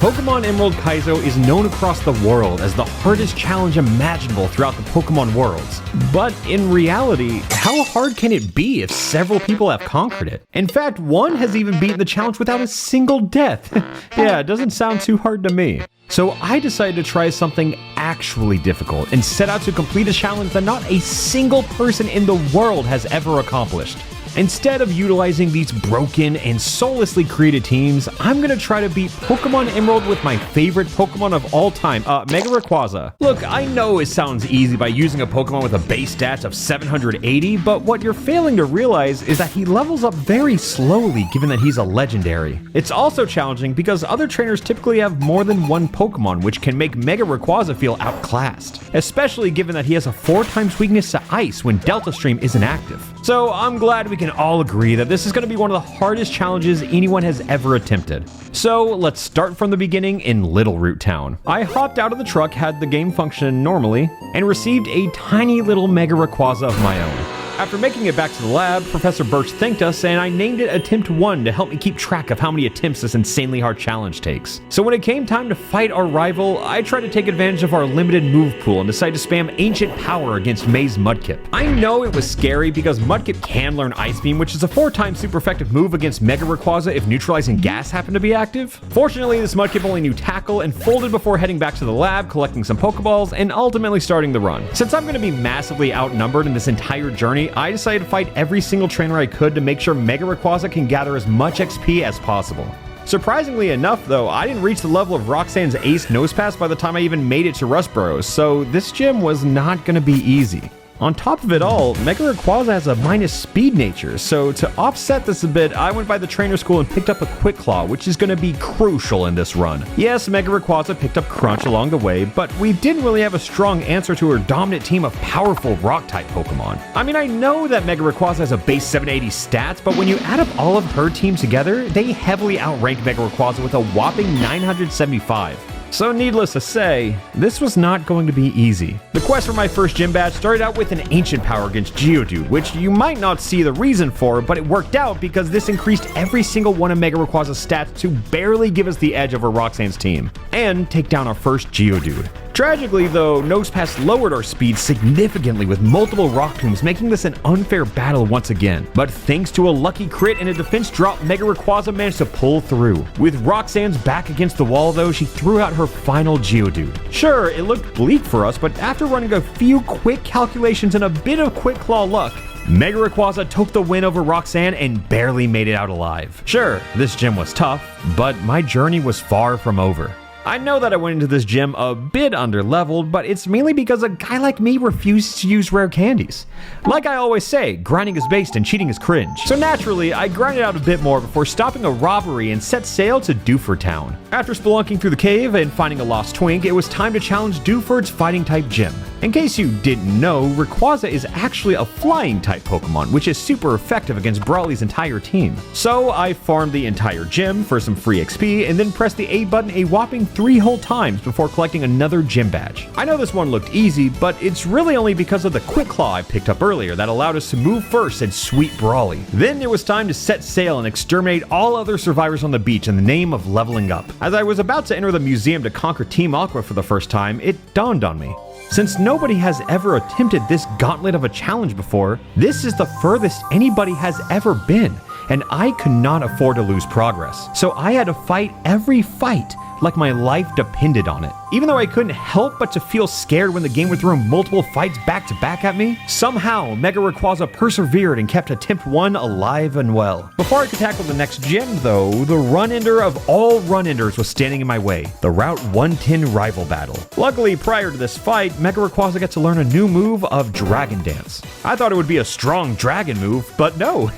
Pokemon Emerald Kaizo is known across the world as the hardest challenge imaginable throughout the Pokemon worlds. But in reality, how hard can it be if several people have conquered it? In fact, one has even beaten the challenge without a single death. Yeah, it doesn't sound too hard to me. So I decided to try something actually difficult and set out to complete a challenge that not a single person in the world has ever accomplished. Instead of utilizing these broken and soullessly created teams, I'm gonna try to beat Pokemon Emerald with my favorite Pokemon of all time, Mega Rayquaza. Look, I know it sounds easy by using a Pokemon with a base stats of 780, but what you're failing to realize is that he levels up very slowly given that he's a legendary. It's also challenging because other trainers typically have more than one Pokemon, which can make Mega Rayquaza feel outclassed, especially given that he has a 4x weakness to Ice when Delta Stream isn't active. So I'm glad we can all agree that this is going to be one of the hardest challenges anyone has ever attempted. So let's start from the beginning in Little Root Town. I hopped out of the truck, had the game function normally, and received a tiny little Mega Rayquaza of my own. After making it back to the lab, Professor Birch thanked us and I named it Attempt 1 to help me keep track of how many attempts this insanely hard challenge takes. So when it came time to fight our rival, I tried to take advantage of our limited move pool and decided to spam Ancient Power against May's Mudkip. I know it was scary because Mudkip can learn Ice Beam, which is a 4x super effective move against Mega Rayquaza if neutralizing gas happened to be active. Fortunately, this Mudkip only knew Tackle and folded before heading back to the lab, collecting some Pokeballs, and ultimately starting the run. Since I'm going to be massively outnumbered in this entire journey, I decided to fight every single trainer I could to make sure Mega Rayquaza can gather as much XP as possible. Surprisingly enough though, I didn't reach the level of Roxanne's Ace Nosepass by the time I even made it to Rustboro, so this gym was not going to be easy. On top of it all, Mega Rayquaza has a minus speed nature, so to offset this a bit, I went by the trainer school and picked up a Quick Claw, which is going to be crucial in this run. Yes, Mega Rayquaza picked up Crunch along the way, but we didn't really have a strong answer to her dominant team of powerful Rock-type Pokemon. I mean, I know that Mega Rayquaza has a base 780 stats, but when you add up all of her teams together, they heavily outrank Mega Rayquaza with a whopping 975. So needless to say, this was not going to be easy. The quest for my first gym badge started out with an Ancient Power against Geodude, which you might not see the reason for, but it worked out because this increased every single one of Mega Rayquaza's stats to barely give us the edge over Roxanne's team, and take down our first Geodude. Tragically though, Nosepass lowered our speed significantly with multiple Rock Tombs, making this an unfair battle once again. But thanks to a lucky crit and a defense drop, Mega Rayquaza managed to pull through. With Roxanne's back against the wall though, she threw out her final Geodude. Sure, it looked bleak for us, but after running a few quick calculations and a bit of Quick Claw luck, Mega Rayquaza took the win over Roxanne and barely made it out alive. Sure, this gym was tough, but my journey was far from over. I know that I went into this gym a bit underleveled, but it's mainly because a guy like me refuses to use rare candies. Like I always say, grinding is based and cheating is cringe. So naturally, I grinded out a bit more before stopping a robbery and set sail to Dewford Town. After spelunking through the cave and finding a lost twink, it was time to challenge Dewford's fighting type gym. In case you didn't know, Rayquaza is actually a flying type Pokemon, which is super effective against Brawly's entire team. So I farmed the entire gym for some free XP and then pressed the A button a whopping 3 whole times before collecting another gym badge. I know this one looked easy, but it's really only because of the Quick Claw I picked up earlier that allowed us to move first and sweep Brawly. Then it was time to set sail and exterminate all other survivors on the beach in the name of leveling up. As I was about to enter the museum to conquer Team Aqua for the first time, it dawned on me. Since nobody has ever attempted this gauntlet of a challenge before, this is the furthest anybody has ever been, and I could not afford to lose progress. So I had to fight every fight like my life depended on it. Even though I couldn't help but to feel scared when the game would throw multiple fights back to back at me, somehow Mega Rayquaza persevered and kept Attempt 1 alive and well. Before I could tackle the next gym though, the run-ender of all run-enders was standing in my way, the Route 110 rival battle. Luckily, prior to this fight, Mega Rayquaza got to learn a new move of Dragon Dance. I thought it would be a strong dragon move, but no,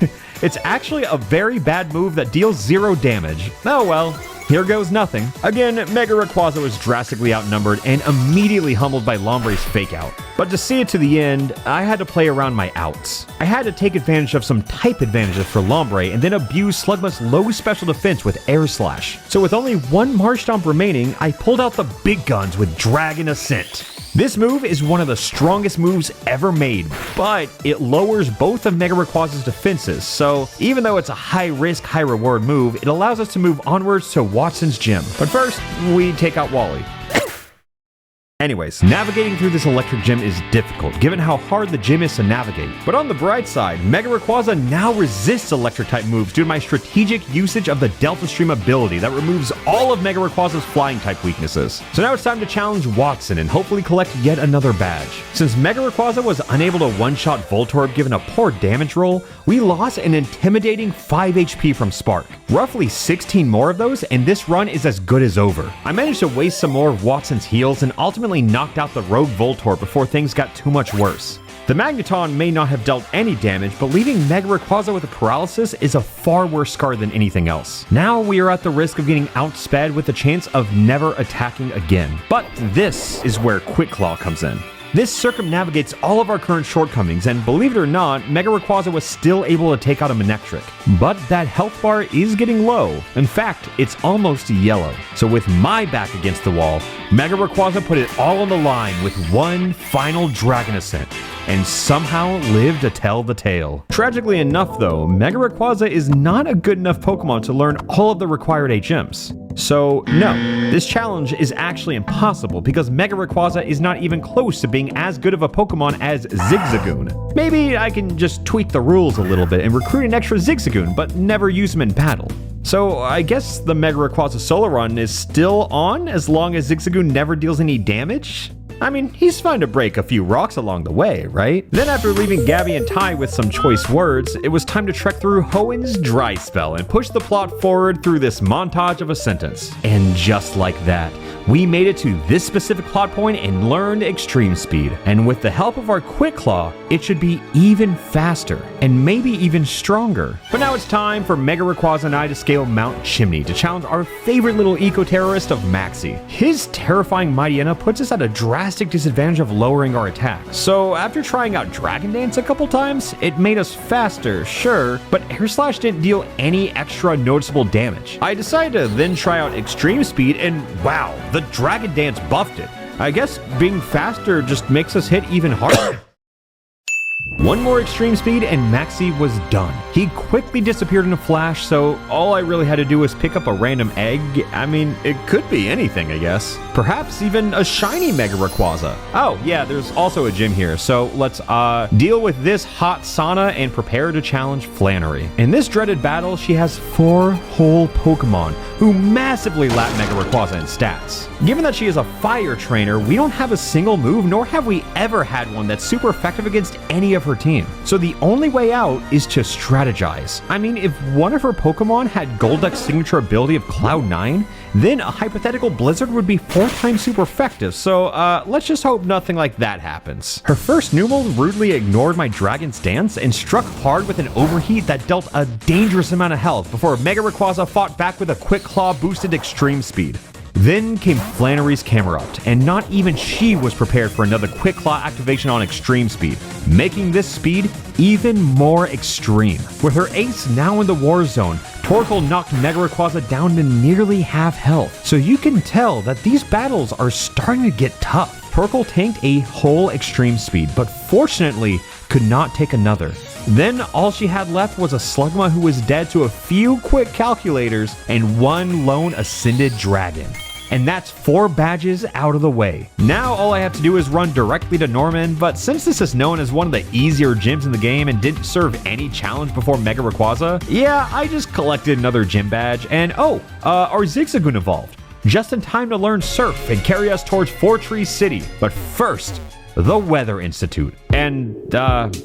it's actually a very bad move that deals 0 damage. Oh well. Here goes nothing. Again, Mega Rayquaza was drastically outnumbered and immediately humbled by Lombre's fake out. But to see it to the end, I had to play around my outs. I had to take advantage of some type advantages for Lombre and then abuse Slugma's low special defense with Air Slash. So with only one Marshtomp remaining, I pulled out the big guns with Dragon Ascent. This move is one of the strongest moves ever made, but it lowers both of Mega Rayquaza's defenses, so even though it's a high-risk, high-reward move, it allows us to move onwards to Watson's gym. But first, we take out Wally. Anyways, navigating through this electric gym is difficult, given how hard the gym is to navigate. But on the bright side, Mega Rayquaza now resists electric-type moves due to my strategic usage of the Delta Stream ability that removes all of Mega Rayquaza's flying-type weaknesses. So now it's time to challenge Watson and hopefully collect yet another badge. Since Mega Rayquaza was unable to one-shot Voltorb given a poor damage roll, we lost an intimidating 5 HP from Spark. Roughly 16 more of those, and this run is as good as over. I managed to waste some more of Watson's heals and ultimately knocked out the rogue Voltorb before things got too much worse. The Magneton may not have dealt any damage, but leaving Mega Rayquaza with a paralysis is a far worse scar than anything else. Now we are at the risk of getting outsped with the chance of never attacking again. But this is where Quick Claw comes in. This circumnavigates all of our current shortcomings, and believe it or not, Mega Rayquaza was still able to take out a Manectric. But that health bar is getting low. In fact, it's almost yellow. So with my back against the wall, Mega Rayquaza put it all on the line with one final Dragon Ascent, and somehow lived to tell the tale. Tragically enough though, Mega Rayquaza is not a good enough Pokemon to learn all of the required HMs. So no, this challenge is actually impossible because Mega Rayquaza is not even close to being as good of a Pokemon as Zigzagoon. Maybe I can just tweak the rules a little bit and recruit an extra Zigzagoon, but never use him in battle. So I guess the Mega Rayquaza solo run is still on as long as Zigzagoon never deals any damage? I mean, he's fine to break a few rocks along the way, right? Then after leaving Gabby and Ty with some choice words, it was time to trek through Hoenn's dry spell and push the plot forward through this montage of a sentence. And just like that, we made it to this specific plot point and learned Extreme Speed. And with the help of our Quick Claw, it should be even faster and maybe even stronger. But now it's time for Mega Rayquaza and I to scale Mount Chimney to challenge our favorite little eco-terrorist of Maxie. His terrifying Mightyena puts us at a drastic disadvantage of lowering our attack. So after trying out Dragon Dance a couple times, it made us faster, sure, but Air Slash didn't deal any extra noticeable damage. I decided to then try out Extreme Speed and wow, the Dragon Dance buffed it. I guess being faster just makes us hit even harder. One more Extreme Speed and Maxie was done. He quickly disappeared in a flash, so all I really had to do was pick up a random egg. I mean, it could be anything, I guess. Perhaps even a shiny Mega Rayquaza. Oh, yeah, there's also a gym here, so let's deal with this hot sauna and prepare to challenge Flannery. In this dreaded battle, she has 4 whole Pokemon who massively lap Mega Rayquaza in stats. Given that she is a fire trainer, we don't have a single move, nor have we ever had one that's super effective against any of her team. So the only way out is to strategize. I mean, if one of her Pokemon had Golduck's signature ability of Cloud 9, then a hypothetical Blizzard would be 4 times super effective, so let's just hope nothing like that happens. Her first Numel rudely ignored my Dragon's Dance and struck hard with an Overheat that dealt a dangerous amount of health before Mega Rayquaza fought back with a Quick Claw boosted Extreme Speed. Then came Flannery's Camerupt, and not even she was prepared for another Quick Claw activation on Extreme Speed, making this speed even more extreme. With her ace now in the war zone, Torkoal knocked Mega Rayquaza down to nearly half health, so you can tell that these battles are starting to get tough. Torkoal tanked a whole Extreme Speed, but fortunately could not take another. Then all she had left was a Slugma who was dead to a few quick calculators and one lone Ascended Dragon. And that's 4 badges out of the way. Now all I have to do is run directly to Norman, but since this is known as one of the easier gyms in the game and didn't serve any challenge before Mega Rayquaza, yeah, I just collected another gym badge and our Zigzagoon evolved. Just in time to learn Surf and carry us towards Four Trees City. But first, the Weather Institute. And,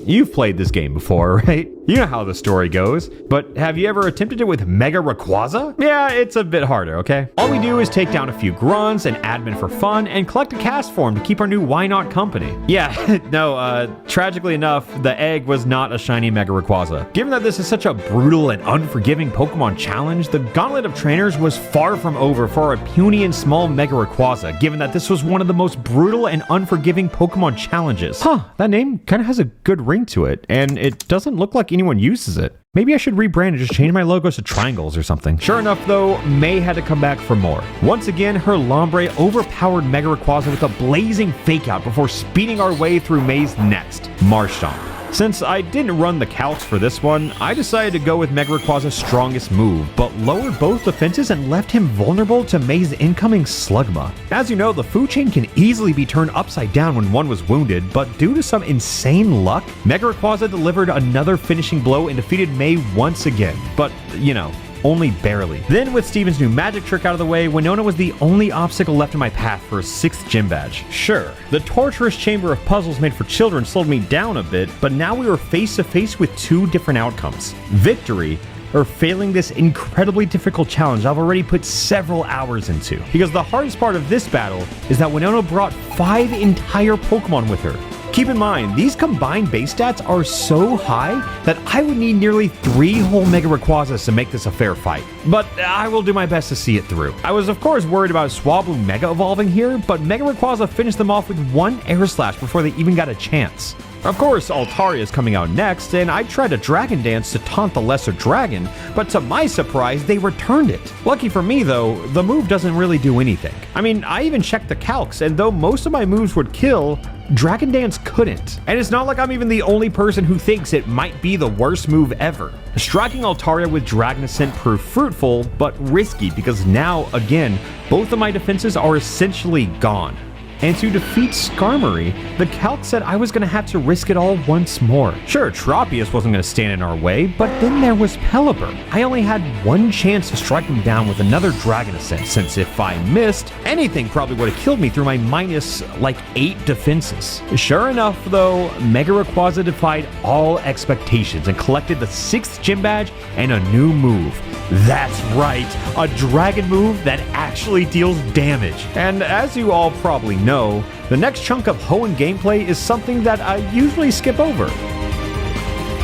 you've played this game before, right? You know how the story goes, but have you ever attempted it with Mega Rayquaza? Yeah, it's a bit harder, okay? All we do is take down a few grunts and admin for fun and collect a cast form to keep our new Why Not company. Yeah, no, tragically enough, the egg was not a shiny Mega Rayquaza. Given that this is such a brutal and unforgiving Pokemon challenge, the Gauntlet of Trainers was far from over for our puny and small Mega Rayquaza, given that this was one of the most brutal and unforgiving Pokemon challenges. Huh, that name name kind of has a good ring to it, and it doesn't look like anyone uses it. Maybe I should rebrand and just change my logos to triangles or something. Sure enough though, May had to come back for more. Once again, her Lombre overpowered Mega Rayquaza with a blazing fake out before speeding our way through May's next, Marshtomp. Since I didn't run the calcs for this one, I decided to go with Mega Rayquaza's strongest move, but lowered both defenses and left him vulnerable to May's incoming Slugma. As you know, the food chain can easily be turned upside down when one was wounded, but due to some insane luck, Mega Rayquaza delivered another finishing blow and defeated May once again. But, you know, only barely. Then with Steven's new magic trick out of the way, Winona was the only obstacle left in my path for a 6th gym badge. Sure, the torturous chamber of puzzles made for children slowed me down a bit, but now we were face to face with 2 different outcomes. Victory, or failing this incredibly difficult challenge I've already put several hours into. Because the hardest part of this battle is that Winona brought 5 entire Pokemon with her. Keep in mind, these combined base stats are so high that I would need nearly 3 whole Mega Rayquazas to make this a fair fight. But I will do my best to see it through. I was of course worried about Swablu Mega evolving here, but Mega Rayquaza finished them off with 1 Air Slash before they even got a chance. Of course, Altaria is coming out next, and I tried to Dragon Dance to taunt the Lesser Dragon, but to my surprise, they returned it. Lucky for me though, the move doesn't really do anything. I mean, I even checked the calcs, and though most of my moves would kill, Dragon Dance couldn't. And it's not like I'm even the only person who thinks it might be the worst move ever. Striking Altaria with Dragon Ascent proved fruitful, but risky because now, again, both of my defenses are essentially gone. And to defeat Skarmory, the calc said I was going to have to risk it all once more. Sure, Tropius wasn't going to stand in our way, but then there was Pelipper. I only had 1 chance to strike him down with another Dragon Ascent, since if I missed, anything probably would have killed me through my minus, like, 8 defenses. Sure enough, though, Mega Rayquaza defied all expectations and collected the 6th gym badge and a new move. That's right, a dragon move that actually deals damage. And as you all probably know, the next chunk of Hoenn gameplay is something that I usually skip over.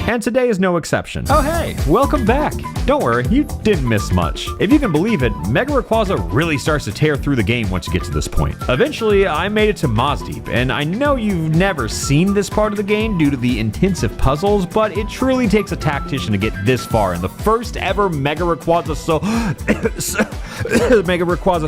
And today is no exception. Oh hey, welcome back. Don't worry, you didn't miss much. If you can believe it, Mega Rayquaza really starts to tear through the game once you get to this point. Eventually, I made it to Mozdeep, and I know you've never seen this part of the game due to the intensive puzzles, but it truly takes a tactician to get this far in the first ever Mega Rayquaza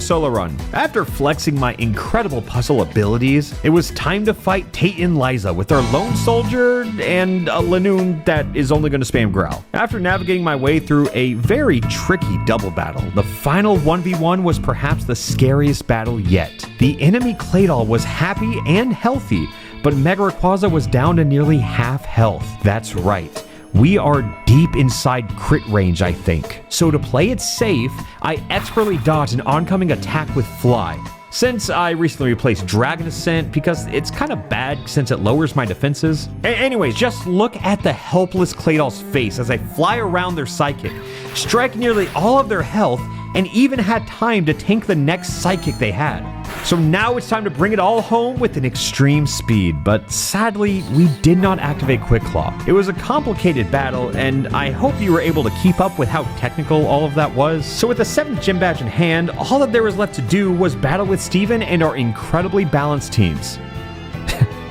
solo run. After flexing my incredible puzzle abilities, it was time to fight Tate and Liza with their lone soldier and a Lanoon that is only going to spam growl. After navigating my way through a very tricky double battle, the final 1v1 was perhaps the scariest battle yet. The enemy Claydol was happy and healthy, but Mega Rayquaza was down to nearly half health. That's right. We are deep inside crit range, I think. So to play it safe, I expertly dodged an oncoming attack with Fly. Since I recently replaced Dragon Ascent because it's kind of bad since it lowers my defenses. Anyways, just look at the helpless Claydol's face as I fly around their Psychic, strike nearly all of their health, and even had time to tank the next Psychic they had. So now it's time to bring it all home with an extreme speed, but sadly, we did not activate Quick Claw. It was a complicated battle, and I hope you were able to keep up with how technical all of that was. So with the 7th gym badge in hand, all that there was left to do was battle with Steven and our incredibly balanced teams.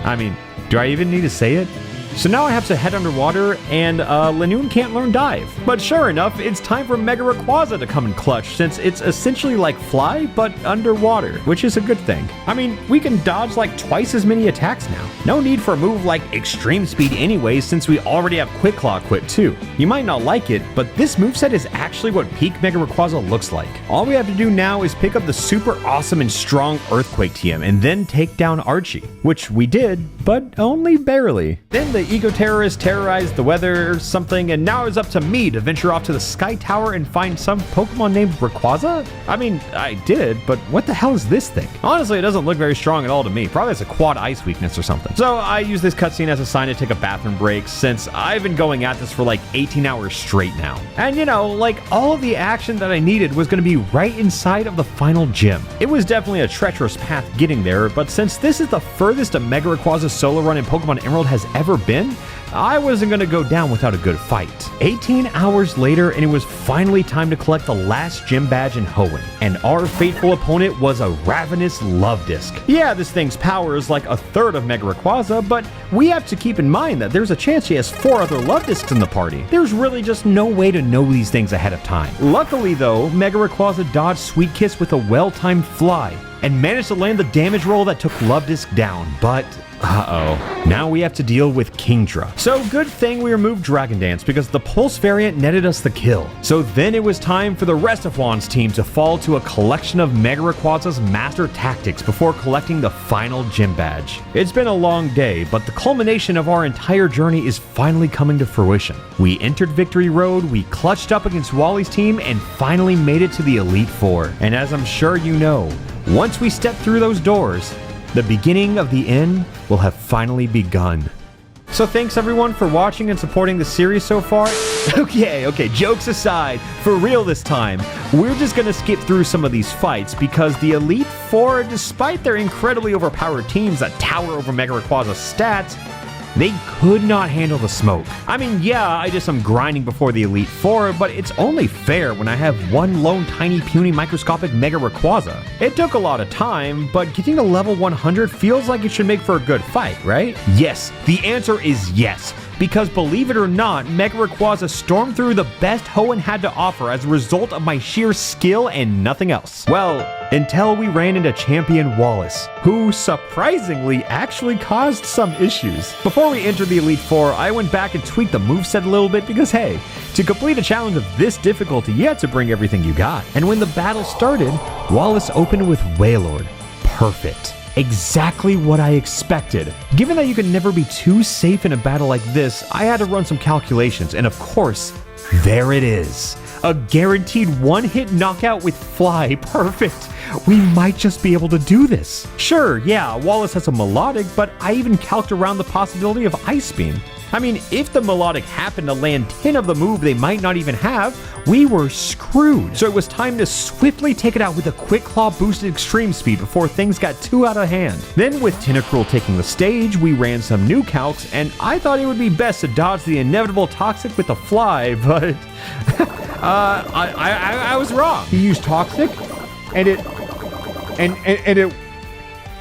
I mean, do I even need to say it? So now I have to head underwater, and Lanoon can't learn Dive. But sure enough, it's time for Mega Rayquaza to come in clutch, since it's essentially like Fly, but underwater, which is a good thing. I mean, we can dodge like twice as many attacks now. No need for a move like Extreme Speed anyways, since we already have Quick Claw equipped too. You might not like it, but this moveset is actually what peak Mega Rayquaza looks like. All we have to do now is pick up the super awesome and strong Earthquake TM, and then take down Archie, which we did, but only barely. Then the eco-terrorist terrorized the weather or something, and now it's up to me to venture off to the Sky Tower and find some Pokemon named Rayquaza? I mean, I did, but what the hell is this thing? Honestly, it doesn't look very strong at all to me. Probably has a quad ice weakness or something. So I use this cutscene as a sign to take a bathroom break, since I've been going at this for like 18 hours straight now. And you know, like all of the action that I needed was going to be right inside of the final gym. It was definitely a treacherous path getting there, but since this is the furthest a Mega Rayquaza solo run in Pokemon Emerald has ever been, in, I wasn't gonna go down without a good fight. 18 hours later, and it was finally time to collect the last gym badge in Hoenn, and our fateful opponent was a ravenous love disc. Yeah, this thing's power is like a third of Mega Rayquaza, but we have to keep in mind that there's a chance she has 4 other love discs in the party. There's really just no way to know these things ahead of time. Luckily though, Mega Rayquaza dodged Sweet Kiss with a well-timed fly, and managed to land the damage roll that took Love Disc down, but uh-oh. Now we have to deal with Kingdra. So good thing we removed Dragon Dance because the Pulse variant netted us the kill. So then it was time for the rest of Juan's team to fall to a collection of Mega Rayquaza's master tactics before collecting the final gym badge. It's been a long day, but the culmination of our entire journey is finally coming to fruition. We entered Victory Road, we clutched up against Wally's team, and finally made it to the Elite Four. And as I'm sure you know, once we step through those doors, the beginning of the end will have finally begun. So thanks everyone for watching and supporting the series so far. Okay, jokes aside, for real this time, we're just gonna skip through some of these fights because the Elite Four, despite their incredibly overpowered teams that tower over Mega Rayquaza's stats, they could not handle the smoke. I mean, yeah, I did some grinding before the Elite Four, but it's only fair when I have one lone tiny puny microscopic Mega Rayquaza. It took a lot of time, but getting to level 100 feels like it should make for a good fight, right? Yes, the answer is yes. Because believe it or not, Mega Rayquaza stormed through the best Hoenn had to offer as a result of my sheer skill and nothing else. Well, until we ran into Champion Wallace, who surprisingly actually caused some issues. Before we entered the Elite Four, I went back and tweaked the moveset a little bit because hey, to complete a challenge of this difficulty, you had to bring everything you got. And when the battle started, Wallace opened with Wailord. Perfect. Exactly what I expected. Given that you can never be too safe in a battle like this, I had to run some calculations, and of course, there it is. A guaranteed one-hit knockout with Fly. Perfect. We might just be able to do this. Sure, yeah, Wallace has a melodic, but I even calced around the possibility of Ice Beam. I mean, if the melodic happened to land 10 of the move they might not even have, we were screwed. So it was time to swiftly take it out with a Quick Claw boosted extreme speed before things got too out of hand. Then with Tentacruel taking the stage, we ran some new calcs, and I thought it would be best to dodge the inevitable Toxic with the Fly, but I was wrong. He used Toxic, and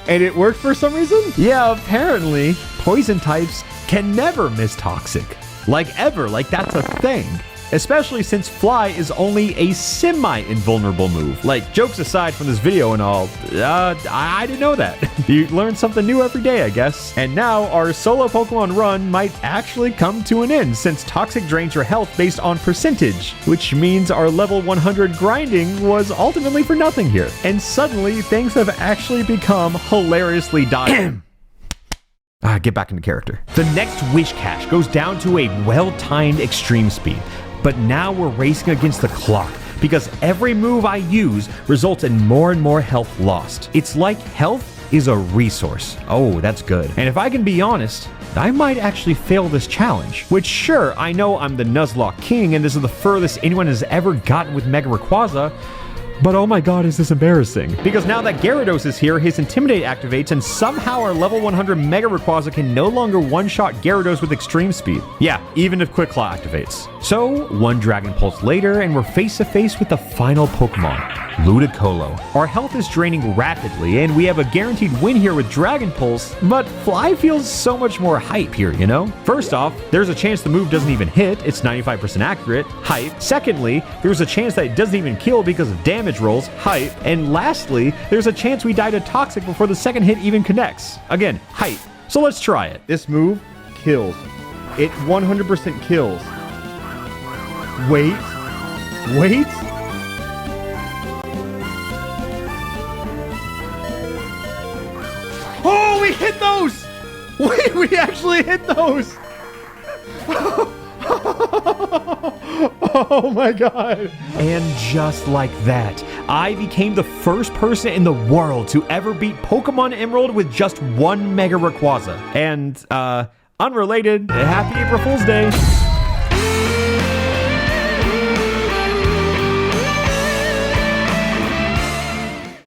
it worked for some reason? Yeah, apparently. Poison types can never miss Toxic. Like ever, like that's a thing. Especially since Fly is only a semi-invulnerable move. Like, jokes aside from this video and all, I didn't know that. You learn something new every day, I guess. And now, our solo Pokemon run might actually come to an end since Toxic drains your health based on percentage, which means our level 100 grinding was ultimately for nothing here. And suddenly, things have actually become hilariously dire. Get back into character. The next Wish Cache goes down to a well-timed extreme speed. But now we're racing against the clock because every move I use results in more and more health lost. It's like health is a resource. Oh, that's good. And if I can be honest, I might actually fail this challenge. Which sure, I know I'm the Nuzlocke King and this is the furthest anyone has ever gotten with Mega Rayquaza, but oh my god, is this embarrassing. Because now that Gyarados is here, his Intimidate activates, and somehow our level 100 Mega Rayquaza can no longer one-shot Gyarados with extreme speed. Yeah, even if Quick Claw activates. So, one Dragon Pulse later, and we're face-to-face with the final Pokemon, Ludicolo. Our health is draining rapidly, and we have a guaranteed win here with Dragon Pulse, but Fly feels so much more hype here, you know? First off, there's a chance the move doesn't even hit, it's 95% accurate, hype. Secondly, there's a chance that it doesn't even kill because of damage rolls, hype. And lastly, there's a chance we die to Toxic before the second hit even connects. Again, hype. So let's try it. This move kills. It 100% kills. Wait. Oh, we hit those! We actually hit those! Oh my god. And just like that, I became the first person in the world to ever beat Pokemon Emerald with just one Mega Rayquaza. And, unrelated, happy April Fool's Day.